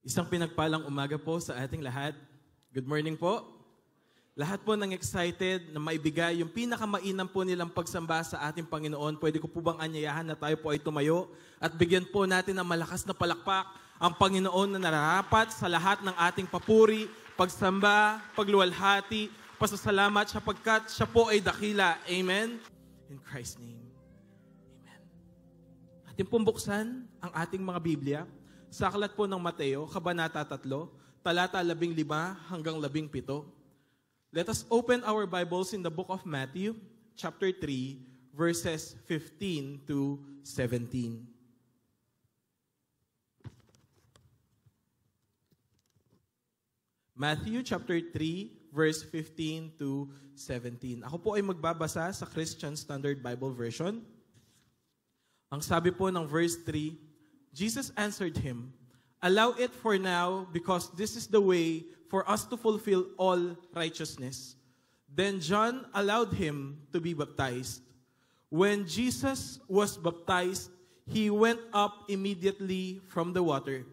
Isang pinagpalang umaga po sa ating lahat. Good morning po. Lahat po nang excited na maibigay yung pinakamainam po nilang pagsamba sa ating Panginoon. Pwede ko po bang anyayahan na tayo po ay tumayo at bigyan po natin ng malakas na palakpak ang Panginoon na nararapat sa lahat ng ating papuri, pagsamba, pagluwalhati, pasasalamat sapagkat siya po ay dakila. Amen? In Christ's name. Amen. Atin pong buksan ang ating mga Biblia sa aklat po ng Mateo, Kabanata 3, talata 15 hanggang 17. Let us open our Bibles in the book of Matthew, chapter 3, verses 15 to 17. Matthew chapter 3, verse 15 to 17. Ako po ay magbabasa sa Christian Standard Bible Version. Ang sabi po ng verse 3, Jesus answered him, "Allow it for now, because this is the way for us to fulfill all righteousness." Then John allowed him to be baptized. When Jesus was baptized, he went up immediately from the water.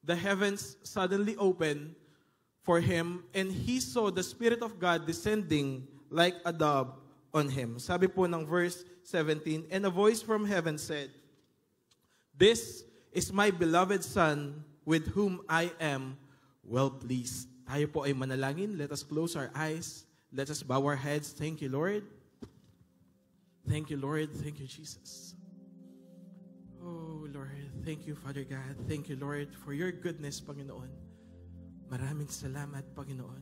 The heavens suddenly opened for him, and he saw the Spirit of God descending like a dove on him. Sabi po ng verse 17, and a voice from heaven said, "This is my beloved Son, with whom I am well pleased." Tayo po ay manalangin. Let us close our eyes. Let us bow our heads. Thank you, Lord. Thank you, Lord. Thank you, Jesus. Oh, Lord. Thank you, Father God. Thank you, Lord, for your goodness, Panginoon. Maraming salamat, Panginoon.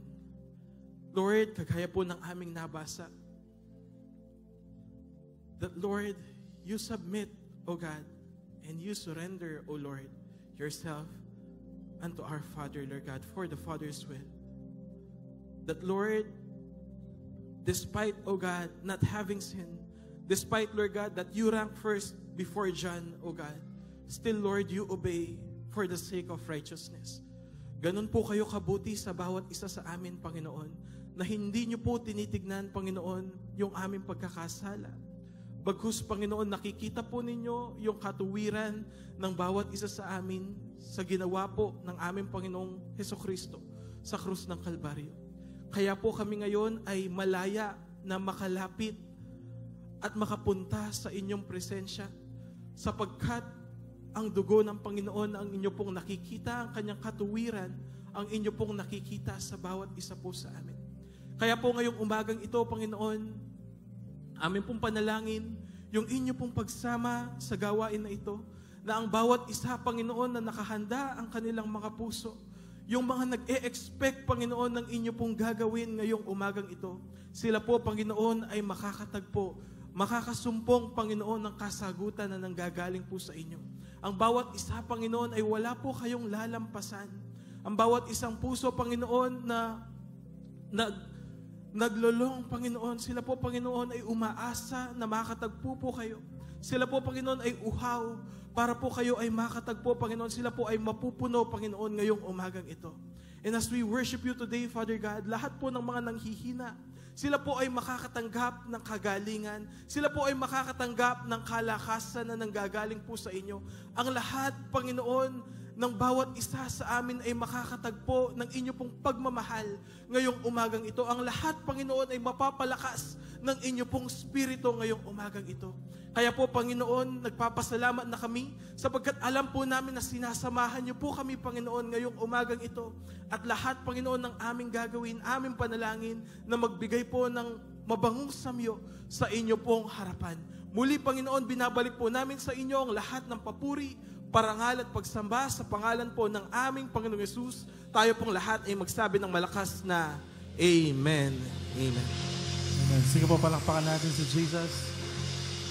Lord, kagaya po ng aming nabasa, that, Lord, you submit, O God, and you surrender, O Lord, yourself unto our Father, Lord God, for the Father's will. That, Lord, despite, O God, not having sinned, despite, Lord God, that you rank first before John, O God, still, Lord, you obey for the sake of righteousness. Ganun po kayo kabuti sa bawat isa sa amin, Panginoon, na hindi niyo po tinitignan, Panginoon, yung aming pagkakasala. Bagkus, Panginoon, nakikita po ninyo yung katuwiran ng bawat isa sa amin sa ginawa po ng aming Panginoong Hesukristo sa krus ng Kalbaryo. Kaya po kami ngayon ay malaya na makalapit at makapunta sa inyong presensya sapagkat ang dugo ng Panginoon ang inyo pong nakikita, ang kanyang katuwiran, ang inyo pong nakikita sa bawat isa po sa amin. Kaya po ngayong umagang ito, Panginoon, amin pong panalangin, yung inyo pong pagsama sa gawain na ito, na ang bawat isa, Panginoon, na nakahanda ang kanilang mga puso, yung mga nag-e-expect, Panginoon, ng inyo pong gagawin ngayong umagang ito, sila po, Panginoon, ay makakatagpo, makakasumpong, Panginoon, ng kasagutan na nanggagaling po sa inyo. Ang bawat isa, Panginoon, ay wala po kayong lalampasan. Ang bawat isang puso, Panginoon, na naglulong, Panginoon, sila po, Panginoon, ay umaasa na makatagpo po kayo. Sila po, Panginoon, ay uhaw para po kayo ay makatagpo, Panginoon. Sila po ay mapupuno, Panginoon, ngayong umagang ito. And as we worship you today, Father God, lahat po ng mga nanghihina, sila po ay makakatanggap ng kagalingan. Sila po ay makakatanggap ng kalakasan na nanggagaling po sa inyo. Ang lahat, Panginoon, ng bawat isa sa amin ay makakatagpo ng inyo pong pagmamahal ngayong umagang ito. Ang lahat, Panginoon, ay mapapalakas ng inyo pong spirito ngayong umagang ito. Kaya po, Panginoon, nagpapasalamat na kami sapagkat alam po namin na sinasamahan niyo po kami, Panginoon, ngayong umagang ito. At lahat, Panginoon, ng aming gagawin, aming panalangin na magbigay po ng mabangong samyo sa inyo pong harapan. Muli, Panginoon, binabalik po namin sa inyo ang lahat ng papuri, parangal at pagsamba sa pangalan po ng aming Panginoong Yesus. Tayo pong lahat ay magsabi ng malakas na Amen. Amen. Amen. Sige po, palakpakan natin si Jesus.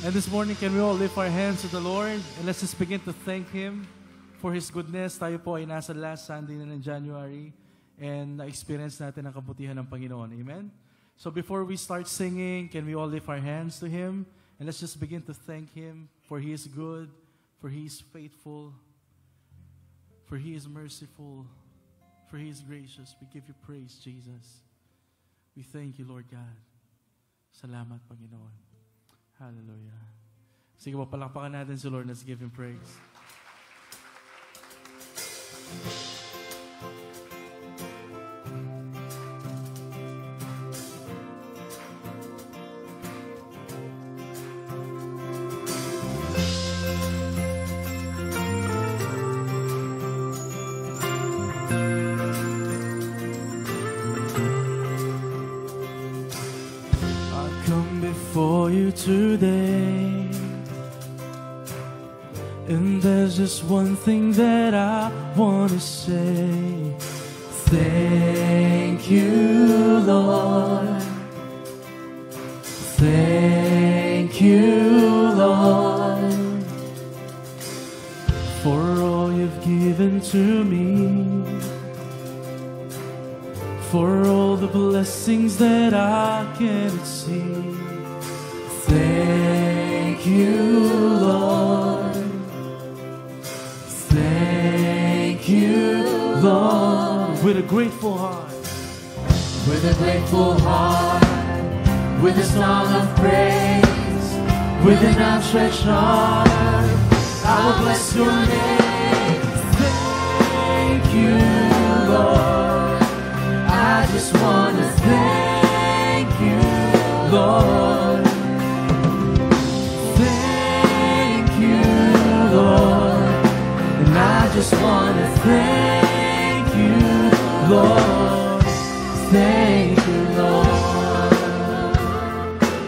And this morning, can we all lift our hands to the Lord? And let's just begin to thank Him for His goodness. Tayo po ay nasa last Sunday na ng January and na-experience natin ang kabutihan ng Panginoon. Amen? So before we start singing, can we all lift our hands to Him? And let's just begin to thank Him for He is good, for He is faithful, for He is merciful, for He is gracious. We give you praise, Jesus. We thank you, Lord God. Salamat, Panginoon. Hallelujah. Sige po, palakpakan natin si Lord. Let's give Him praise. today. And there's just one thing that I want to say. Thank you, Lord. Thank you, Lord, for all you've given to me, for all the blessings that I can't see. Thank you, Lord. Thank you, Lord. With a grateful heart. With a grateful heart. With a song of praise. With an outstretched arm. I will bless your name. Thank you, Lord. I just want to thank you, Lord. Thank you, Lord. And I just want to thank you, Lord. Thank you, Lord.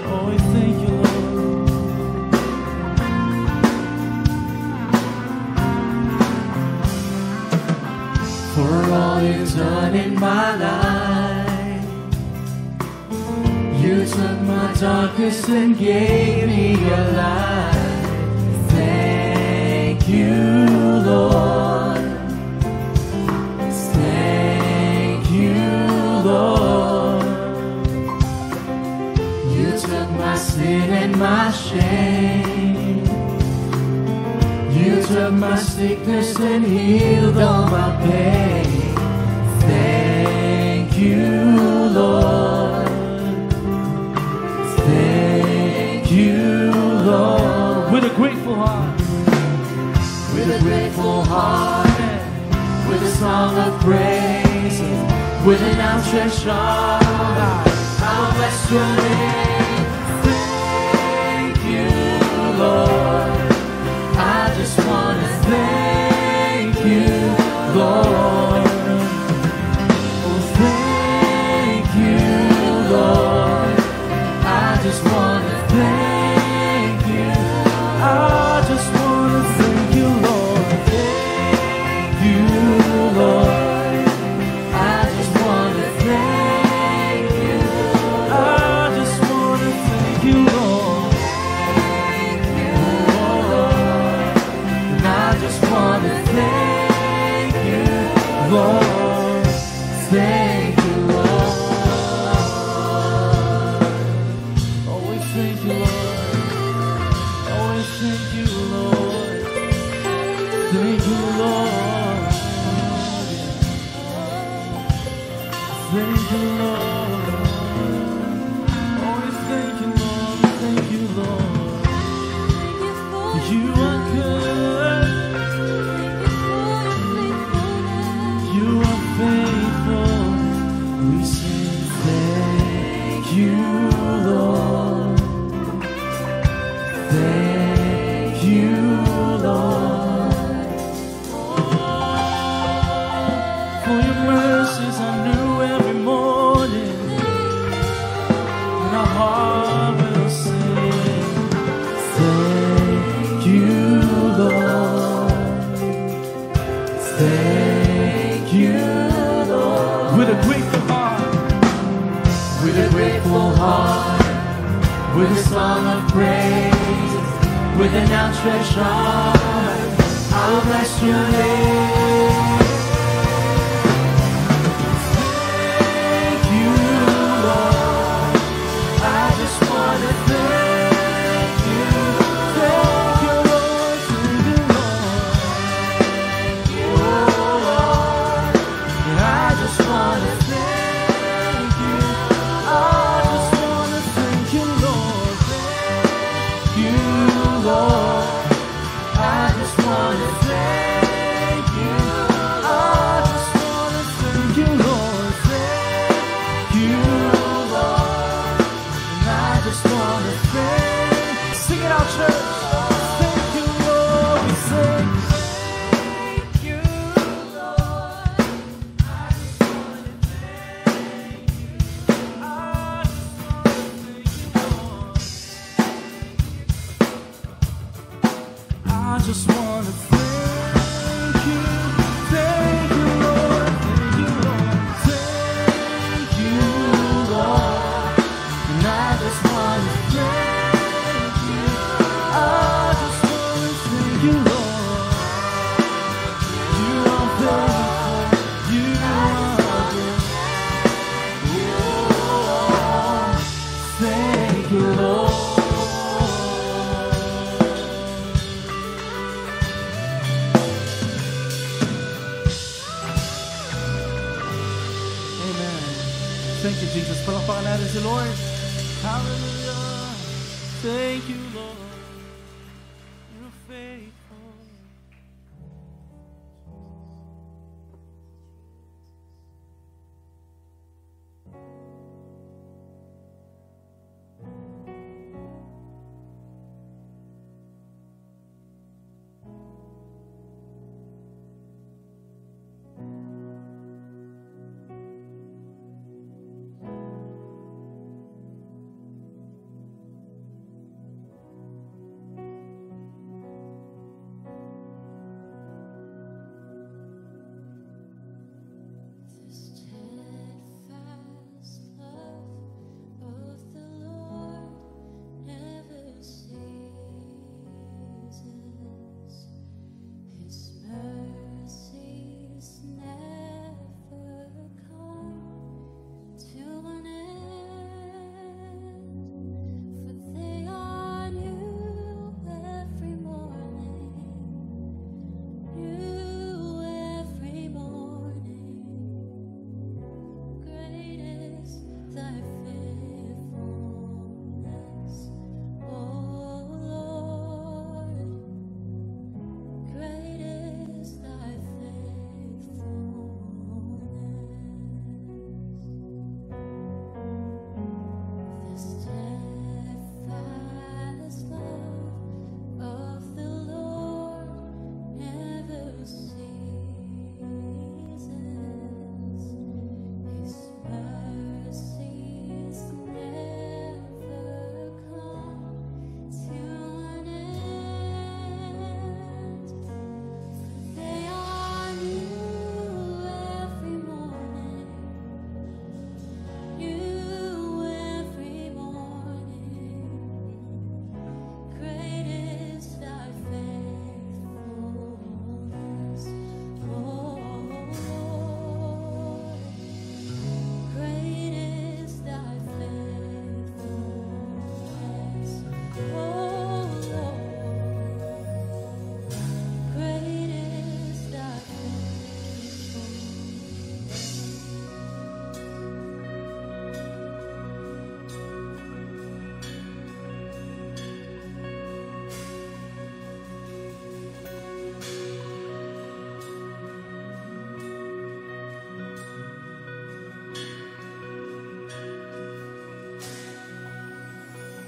Oh, we thank you, Lord. For all you've done in my life, you took my darkest and gave me your light. Thank you, Lord. Thank you, Lord. You took my sin and my shame. You took my sickness and healed all my pain. Thank you, Lord. Thank you, Lord. With a grateful heart. With a grateful heart. With a song of praise. With an outstretched arm. I'll bless your name. Thank you, Lord. I just want to thank you, Lord. Oh, thank you, Lord. I just want to thank you. I just want to thank you, Lord. Thank you, Lord. I just want to thank you. I just want to thank you, Lord. I just want to thank you, Lord. Thank you, Lord. Oh, we thank you, Lord. Oh, we thank you, Lord. Thank you, Lord. Thank you, Lord. Oh, we thank you, Lord. Thank you, Lord. You are good. You are faithful. We say thank you, Lord. Thank you, Lord. For your mercies are new every morning, and our heart will sing. Thank you, Lord. Thank you, Lord. With a grateful heart. With a grateful heart. With a song of praise. With an outstretched arm. I will bless your name. Thank you, Lord. I just want to thank you. Thank you, Lord. Thank you, Lord. And I just want to thank you. I just want to thank you, Lord. Thank you, Lord. I just want to thank Thank you, Jesus. Palakpakan natin si Lord. Hallelujah. Thank you, Lord. You're faithful.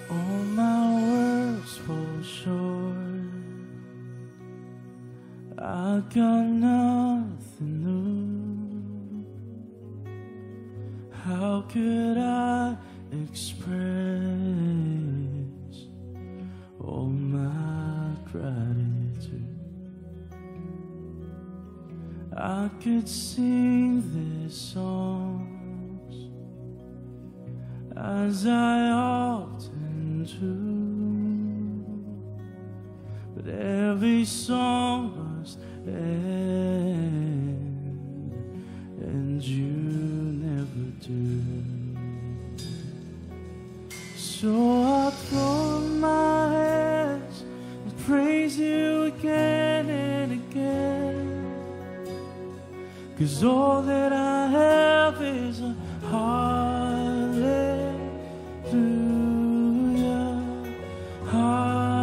All my words fall short. I got nothing new. How could I express all my gratitude? I could sing these songs as I often do, but every song must end, and you never do. So I throw my hands and praise you again and again, 'cause all that I have is a hallelujah, hallelujah.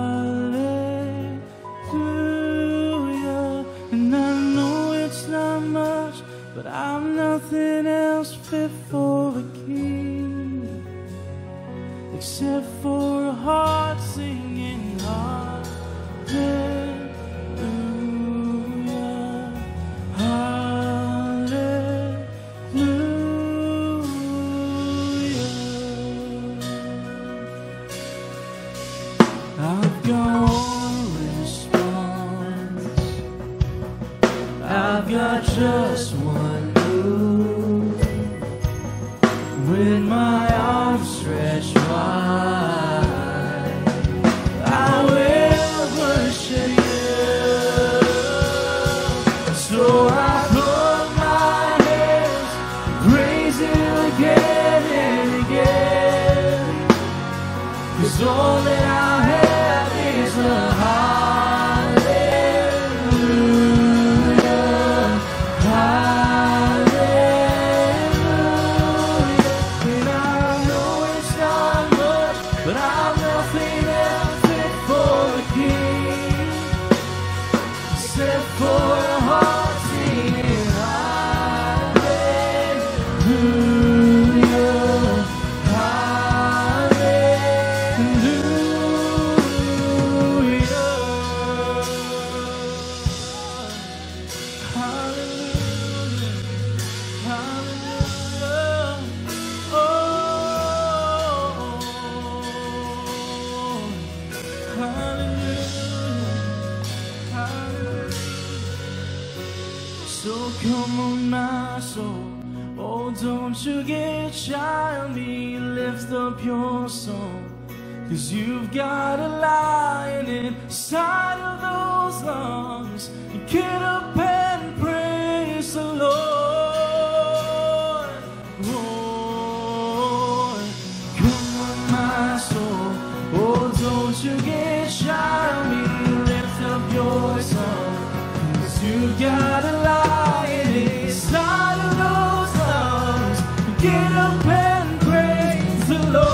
And I know it's not much, but I'm nothing else fit for a king, except for a heart singing hallelujah. I've got just one move, with my arms stretched wide, I will worship you. So I put my hands, praise you again and again, 'cause all that I have is a hallelujah. for a heart singing hallelujah, so come on, my soul, oh, don't you get shy on me. Lift up your song, 'cause you've got a lion inside of those lungs. Get up and praise the Lord. Oh, come on, my soul, oh, don't you get shy on me. Lift up your song, 'cause you've got a lion inside of those lungs. Get up and praise the Lord.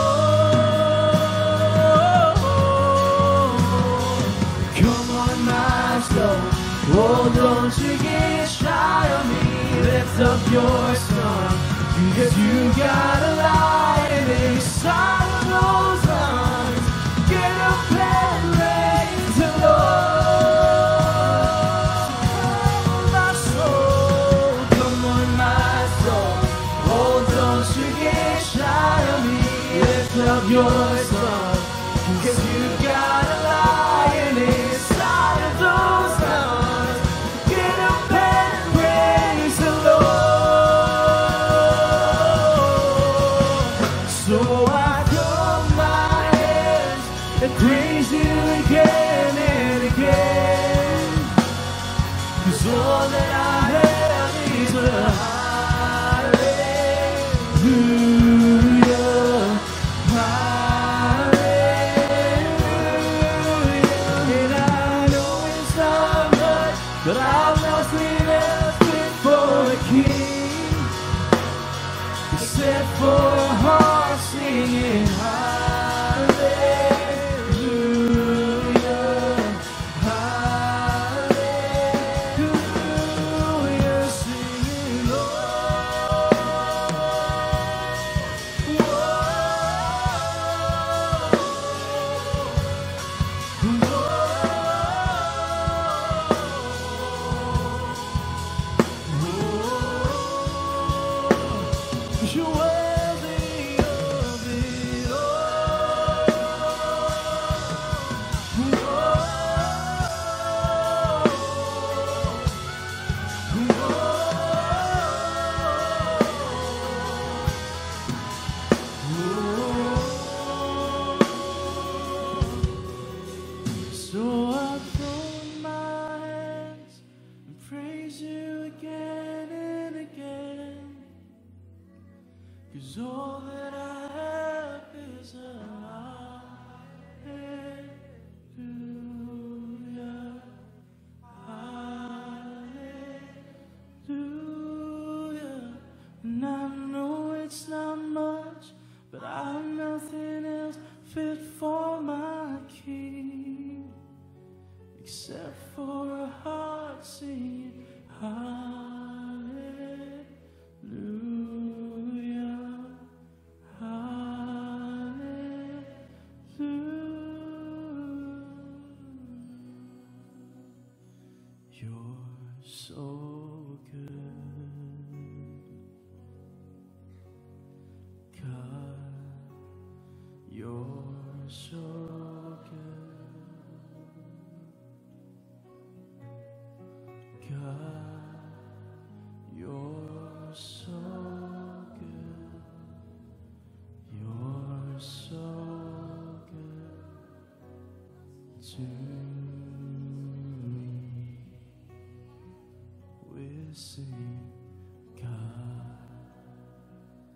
Come on, my soul, oh, don't you get shy on me. Lift up your song, 'cause you got a lion inside of those lungs. Get up and praise the Lord. My soul, come on, my soul, oh, don't you get shy on me. Lift up your song, 'cause you got a lion inside of those lungs. Get up and praise the Lord. So I throw my hands and praise you again and again, 'cause all that I have is a hallelujah, hallelujah. And I know it's not much, but I've nothing else fit for a king, except for a heart singing hallelujah, hallelujah, singing Lord. You're worthy of it So I throw my hands and praise you again and again, 'cause all that I have is a hallelujah, hallelujah. And I know it's not much, but I've nothing else fit for my King, except for a heart singing hallelujah, hallelujah. You're so good, God. You're so good, God. You're so good. You're so good to me. We sing, God.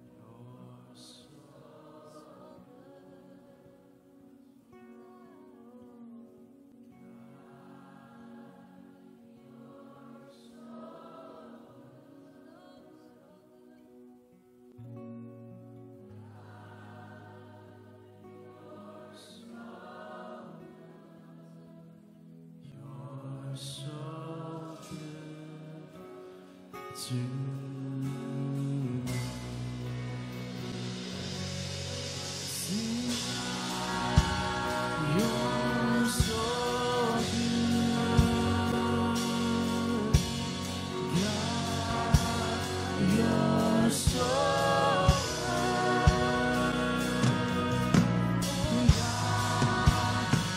You're so You're so to me. See, you're so good. God, you're so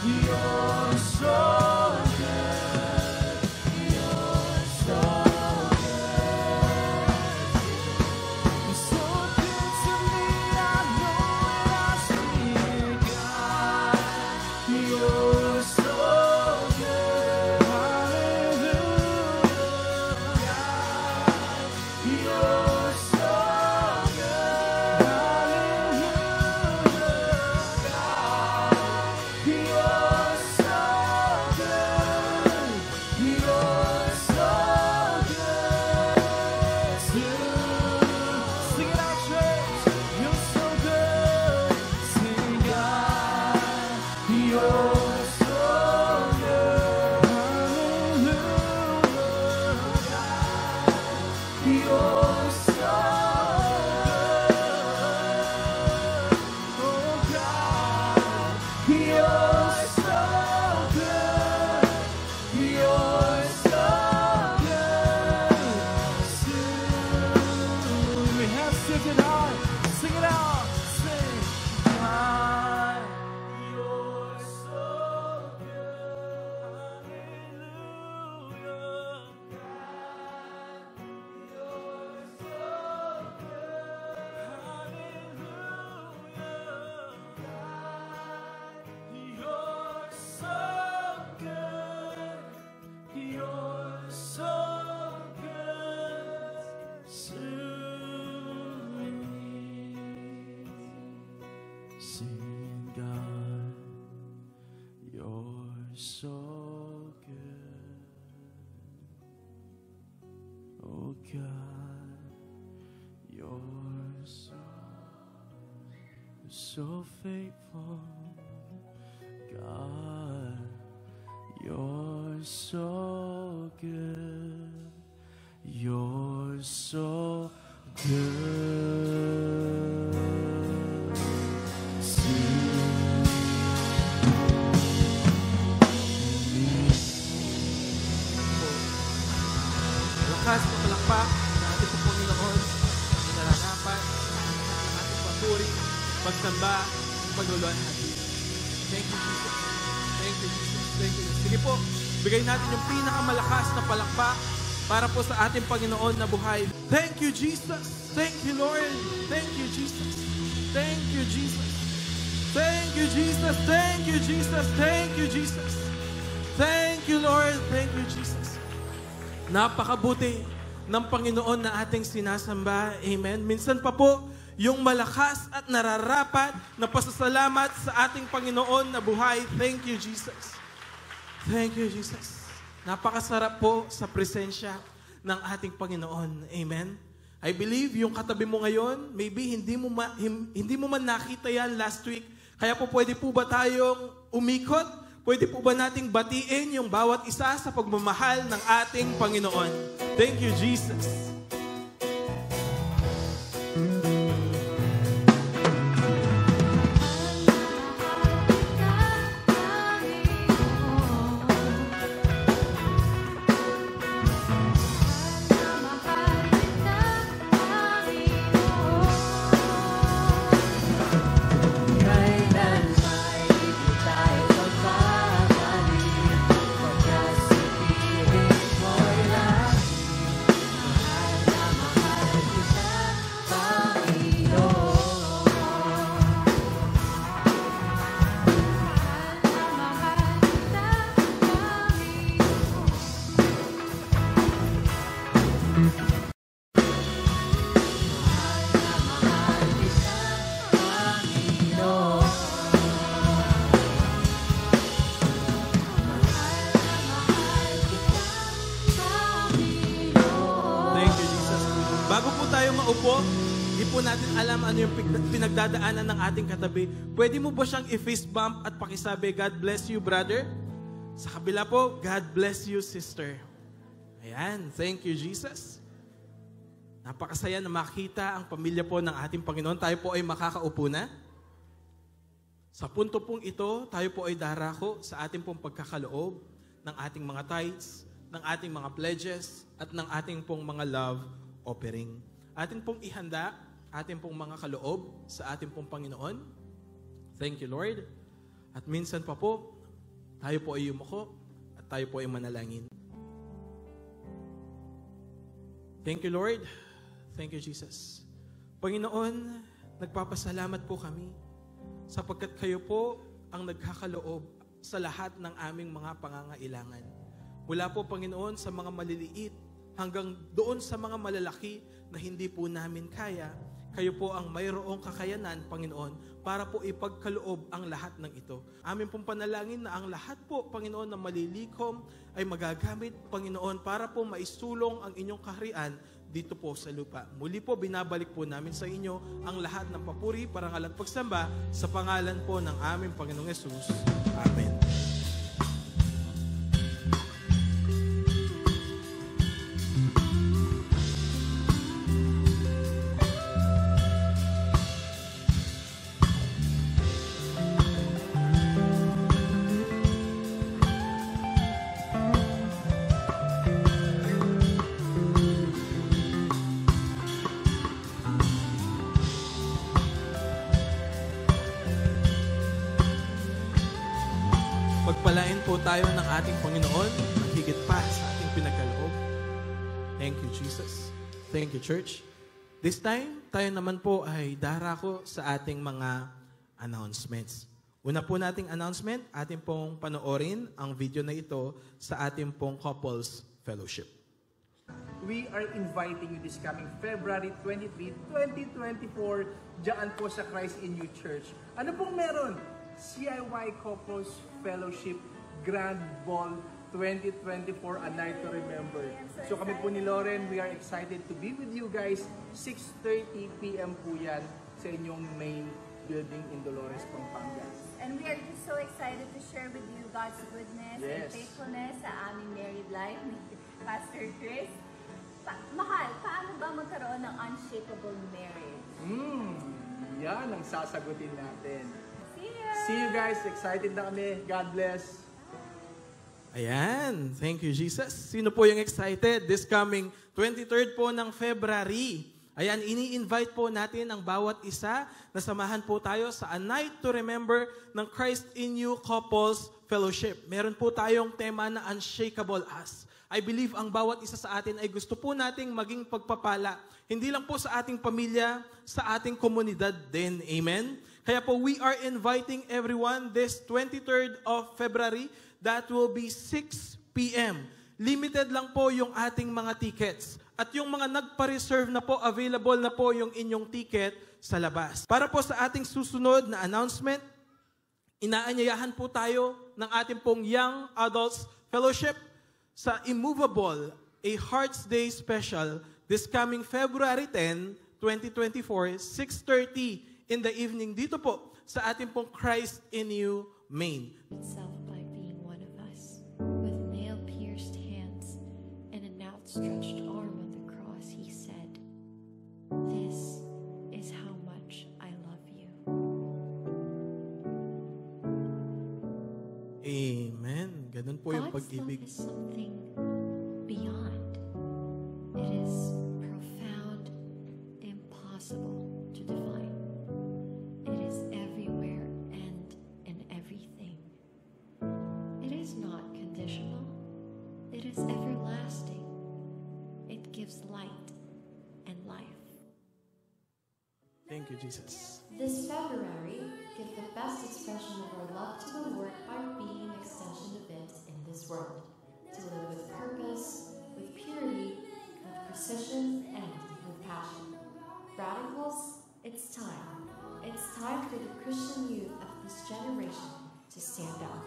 you're so good. You're so good. You're so good to me. I know when I see God. You're so good. Hallelujah. God, you're so good. Hallelujah. God, you're so good. You're so good to sing it out, church. You're so good. Sing God. You're so good. Hallelujah. God, you're so good. Oh God, you're so good. You're so good. We have sing it out. Sing it out. Sing. God, you're so good. Hallelujah. God, you're so good. Hallelujah. You're so good. You're so good to me. Sing God, you're so good. Oh God, you're so faithful. God, you're so good. You're so good. To me. Lakas na palakpak na ating pong Panginoon na nararapat ang ating papuri, pagsamba, pagluluwalhati. Thank you, Jesus. Thank you, Jesus. Thank you, Jesus. Sige po, bigay natin yung pinakamalakas na palakpak para po sa ating Panginoon na buhay. Thank you, Jesus. Thank you, Lord. Thank you, Jesus. Thank you, Jesus. Thank you, Jesus. Thank you, Jesus. Thank you, Jesus. Thank you, Lord. Thank you, Jesus. Napakabuti ng Panginoon na ating sinasamba. Amen. Minsan pa po, yung malakas at nararapat na pasasalamat sa ating Panginoon na buhay. Thank you, Jesus. Thank you, Jesus. Napakasarap po sa presensya ng ating Panginoon. Amen. I believe yung katabi mo ngayon, maybe hindi mo man nakita yan last week. Kaya po pwede po ba tayong umikot? Pwede po ba nating batiin yung bawat isa sa pagmamahal ng ating Panginoon? Thank you, Jesus. Upo, hindi po natin alam ano yung pinagdadaanan ng ating katabi. Pwede mo ba siyang i-fist bump at pakisabi, God bless you, brother? Sa kabila po, God bless you, sister. Ayan, thank you, Jesus. Napakasaya na makita ang pamilya po ng ating Panginoon. Tayo po ay makakaupo na. Sa punto pong ito, tayo po ay darako sa ating pong pagkakaloob ng ating mga tithes, ng ating mga pledges, at ng ating pong mga love offering. Atin pong ihanda, ating pong mga kaloob sa ating pong Panginoon. Thank you, Lord. At minsan pa po, tayo po ay yumuko at tayo po ay manalangin. Thank you, Lord. Thank you, Jesus. Panginoon, nagpapasalamat po kami sapagkat kayo po ang nagkakaloob sa lahat ng aming mga pangangailangan. Mula po, Panginoon, sa mga maliliit hanggang doon sa mga malalaki na hindi po namin kaya, kayo po ang mayroong kakayanan, Panginoon, para po ipagkaloob ang lahat ng ito. Amin pong panalangin na ang lahat po, Panginoon, na malilikom ay magagamit, Panginoon, para po maisulong ang inyong kaharian dito po sa lupa. Muli po, binabalik po namin sa inyo ang lahat ng papuri, parangal at pagsamba sa pangalan po ng aming Panginoong Yesus. Amen. Pagpalain po tayo ng ating Panginoon, higit pa sa ating pinagkaloob. Thank you, Jesus. Thank you, Church. This time, tayo naman po ay darako sa ating mga announcements. Una po nating announcement, ating pong panoorin ang video na ito sa ating pong Couples Fellowship. We are inviting you this coming February 23, 2024, dyan po sa Christ in You Church. Ano pong meron? CIY Couples Fellowship Grand Ball 2024, A Night to Remember. So kami po ni Lauren, we are excited to be with you guys. 6:30 p.m. po yan sa inyong main building in Dolores, Pampanga. And we are just so excited to share with you God's goodness and faithfulness sa aming married life ni Pastor Chris. Mahal, paano ba magkaroon ng unshakable marriage? Yan ang sasagutin natin. See you guys. Excited na kami. God bless. Ayan. Thank you, Jesus. Sino po yung excited? This coming 23rd po ng February. Ayan, ini-invite po natin ang bawat isa na samahan po tayo sa A Night to Remember ng Christ in You Couples Fellowship. Meron po tayong tema na Unshakable Us. I believe ang bawat isa sa atin ay gusto po nating maging pagpapala. Hindi lang po sa ating pamilya, sa ating komunidad din. Amen? Kaya po, we are inviting everyone this 23rd of February. That will be 6 p.m. Limited lang po yung ating mga tickets. At yung mga nagpa-reserve na po, available na po yung inyong ticket sa labas. Para po sa ating susunod na announcement, inaanyayahan po tayo ng ating pong Young Adults Fellowship sa Immovable, a Hearts Day Special this coming February 10, 2024, 6:30 in the evening dito po sa ating pong Christ in You Main. Itself by being one of us, with nail-pierced hands and an outstretched arm on the cross, he said, "This is how much I love you." Amen. Ganun po yung God's pag-ibig. love is something beyond. It is profound, impossible to define. It is everywhere and in everything. It is not conditional. It is everlasting. It gives light and life. Thank you, Jesus. This February, give the best expression of our love to the Lord by being an extension of it in this world. To live with purpose, with purity, with precision, and with passion. Radicals, it's time. It's time for the Christian youth of this generation to stand out.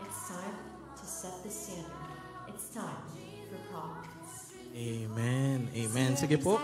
It's time to set the standard. It's time for prominence. Amen. Amen. Sige po.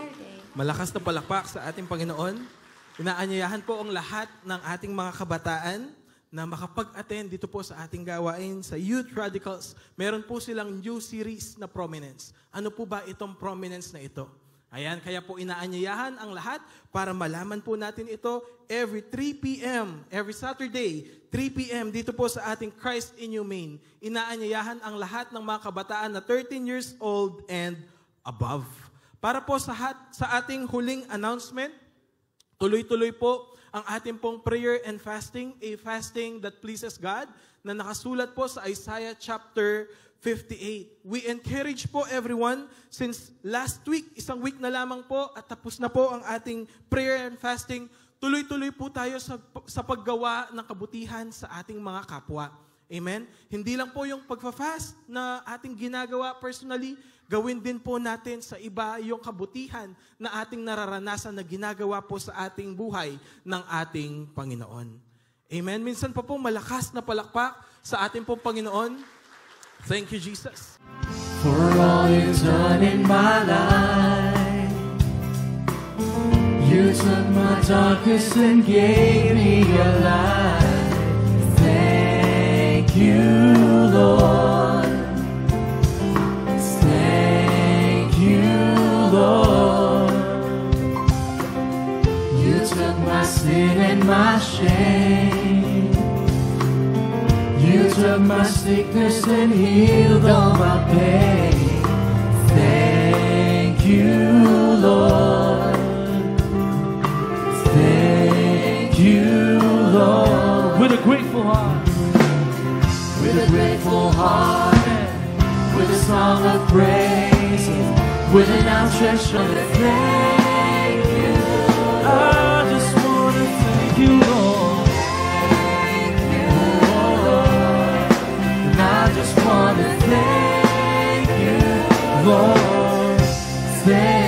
Malakas na palakpak sa ating Panginoon. Inaanyayahan po ang lahat ng ating mga kabataan na makapag-attend dito po sa ating gawain sa Youth Radicals. Meron po silang new series na Prominence. Ano po ba itong Prominence na ito? Ayan, kaya po inaanyayahan ang lahat para malaman po natin ito every 3 p.m., every Saturday, 3 p.m. dito po sa ating Christ in You Main. Inaanyayahan ang lahat ng mga kabataan na 13 years old and above. Para po sa ating huling announcement, tuloy-tuloy po ang ating pong prayer and fasting, a fasting that pleases God, na nakasulat po sa Isaiah chapter 58. We encourage po everyone, since last week, isang week na lamang po at tapos na po ang ating prayer and fasting, tuloy-tuloy po tayo sa paggawa ng kabutihan sa ating mga kapwa. Amen? Hindi lang po yung pagfa-fast na ating ginagawa personally, gawin din po natin sa iba yung kabutihan na ating nararanasan na ginagawa po sa ating buhay ng ating Panginoon. Amen? Minsan pa po malakas na palakpak sa ating pong Panginoon. Thank you, Jesus. For all you've done in my life, you took my darkness and gave me your light. Thank you, Lord. Thank you, Lord. You took my sin and my shame. You took my sickness and healed all my pain. Thank you, Lord. Thank you, Lord. With a grateful heart. With a grateful heart. With a song of praise. With an outstretched hand. Thank you, Lord. I just want to thank you, Lord. I just want to thank you, Lord. Thank